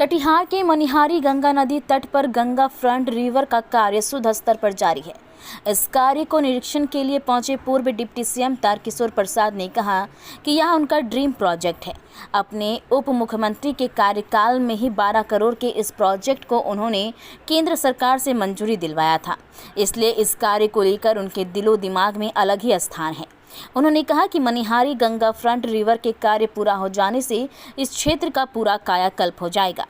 कटिहार के मनिहारी गंगा नदी तट पर गंगा फ्रंट रिवर का कार्य युद्ध स्तर पर जारी है। इस कार्य को निरीक्षण के लिए पहुंचे पूर्व डिप्टी सीएम तारकिशोर प्रसाद ने कहा कि यह उनका ड्रीम प्रोजेक्ट है। अपने उप मुख्यमंत्री के कार्यकाल में ही 12 करोड़ के इस प्रोजेक्ट को उन्होंने केंद्र सरकार से मंजूरी दिलवाया था, इसलिए इस कार्य को लेकर उनके दिलो दिमाग में अलग ही स्थान है। उन्होंने कहा कि मनिहारी गंगा फ्रंट रिवर के कार्य पूरा हो जाने से इस क्षेत्र का पूरा कायाकल्प हो जाएगा।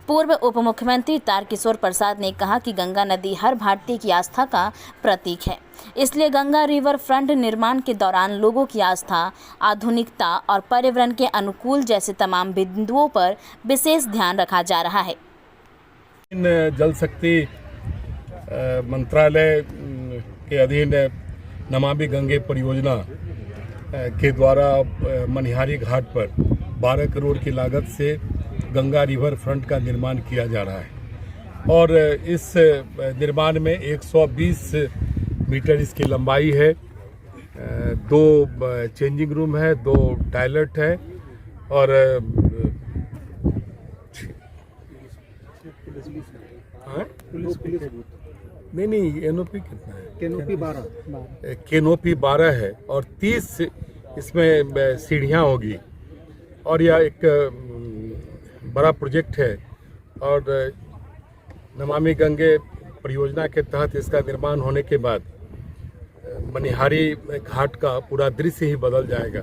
पूर्व उप मुख्यमंत्री तारकिशोर प्रसाद ने कहा कि गंगा नदी हर भारतीय की आस्था का प्रतीक है, इसलिए गंगा रिवर फ्रंट निर्माण के दौरान लोगों की आस्था, आधुनिकता और पर्यावरण के अनुकूल जैसे तमाम बिंदुओं पर विशेष ध्यान रखा जा रहा है। जल शक्ति मंत्रालय के अधीन नमामि गंगे परियोजना के द्वारा मनिहारी घाट पर 12 करोड़ की लागत से गंगा रिवर फ्रंट का निर्माण किया जा रहा है और इस निर्माण में 120 मीटर इसकी लंबाई है, 2 चेंजिंग रूम है, 2 टॉयलेट है और नहीं एनओपी कितना है? केनोपी 12 है और 30 इसमें सीढ़ियाँ होगी और यह एक बड़ा प्रोजेक्ट है और नमामि गंगे परियोजना के तहत इसका निर्माण होने के बाद मनिहारी घाट का पूरा दृश्य ही बदल जाएगा,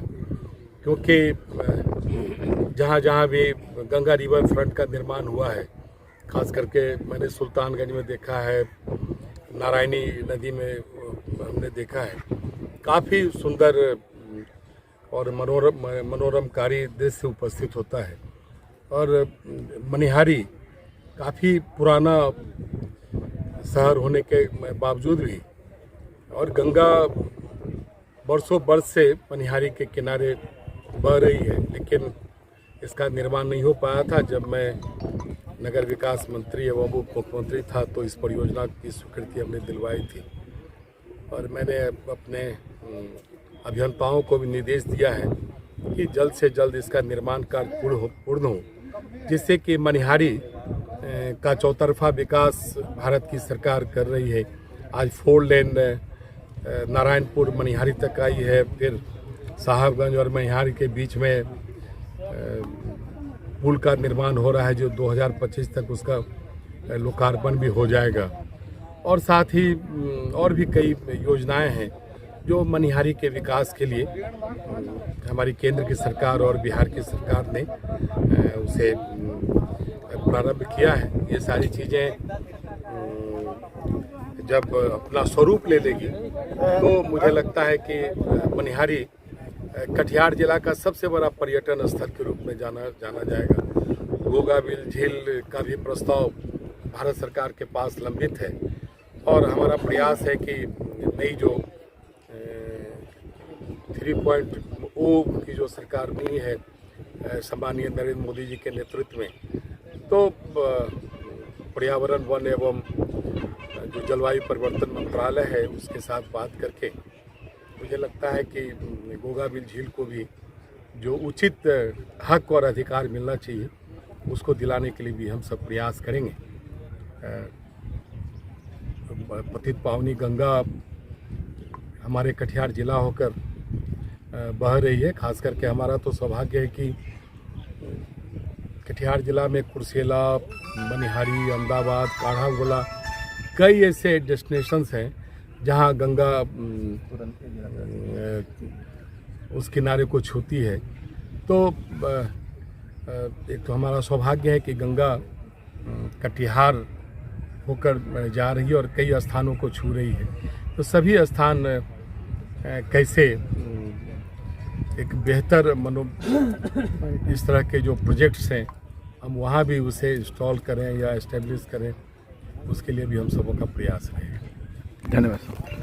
क्योंकि जहाँ जहाँ भी गंगा रिवर फ्रंट का निर्माण हुआ है, खास करके मैंने सुल्तानगंज में देखा है, नारायणी नदी में हमने देखा है, काफ़ी सुंदर और मनोरमकारी दृश्य उपस्थित होता है। और मनिहारी काफ़ी पुराना शहर होने के बावजूद भी और गंगा बरसों बरस से मनिहारी के किनारे बह रही है, लेकिन इसका निर्माण नहीं हो पाया था। जब मैं नगर विकास मंत्री एवं उप मुख्यमंत्री था तो इस परियोजना की स्वीकृति हमने दिलवाई थी और मैंने अपने अभियंताओं को भी निर्देश दिया है कि जल्द से जल्द इसका निर्माण कार्य पूर्ण हो, जिससे कि मनिहारी का चौतरफा विकास भारत की सरकार कर रही है। आज 4 लेन नारायणपुर मनिहारी तक आई है, फिर साहबगंज और मनिहारी के बीच में पुल का निर्माण हो रहा है जो 2025 तक उसका लोकार्पण भी हो जाएगा और साथ ही और भी कई योजनाएं हैं जो मनिहारी के विकास के लिए हमारी केंद्र की सरकार और बिहार की सरकार ने उसे प्रारंभ किया है। ये सारी चीज़ें जब अपना स्वरूप ले लेगी तो मुझे लगता है कि मनिहारी कटिहार जिला का सबसे बड़ा पर्यटन स्थल के रूप में जाना जाएगा। गोगाबिल झील का भी प्रस्ताव भारत सरकार के पास लंबित है और हमारा प्रयास है कि नई जो 3.0 की जो सरकार बनी है सम्मानीय नरेंद्र मोदी जी के नेतृत्व में, तो पर्यावरण वन एवं जो जलवायु परिवर्तन मंत्रालय है उसके साथ बात करके मुझे लगता है कि गोगाबिल झील को भी जो उचित हक और अधिकार मिलना चाहिए उसको दिलाने के लिए भी हम सब प्रयास करेंगे। पतित पावनी गंगा हमारे कटिहार जिला होकर बह रही है। खास करके हमारा तो सौभाग्य है कि कटिहार जिला में कुर्सेला, मनिहारी, अहमदाबाद, काढ़ागोला कई ऐसे डेस्टिनेशंस हैं जहां गंगा उस किनारे को छूती है। तो एक तो हमारा सौभाग्य है कि गंगा कटिहार होकर जा रही है और कई स्थानों को छू रही है। तो सभी स्थान कैसे एक बेहतर इस तरह के जो प्रोजेक्ट्स हैं हम वहाँ भी उसे इंस्टॉल करें या एस्टेब्लिश करें, उसके लिए भी हम सबों का प्रयास रहेगा। धन्यवाद।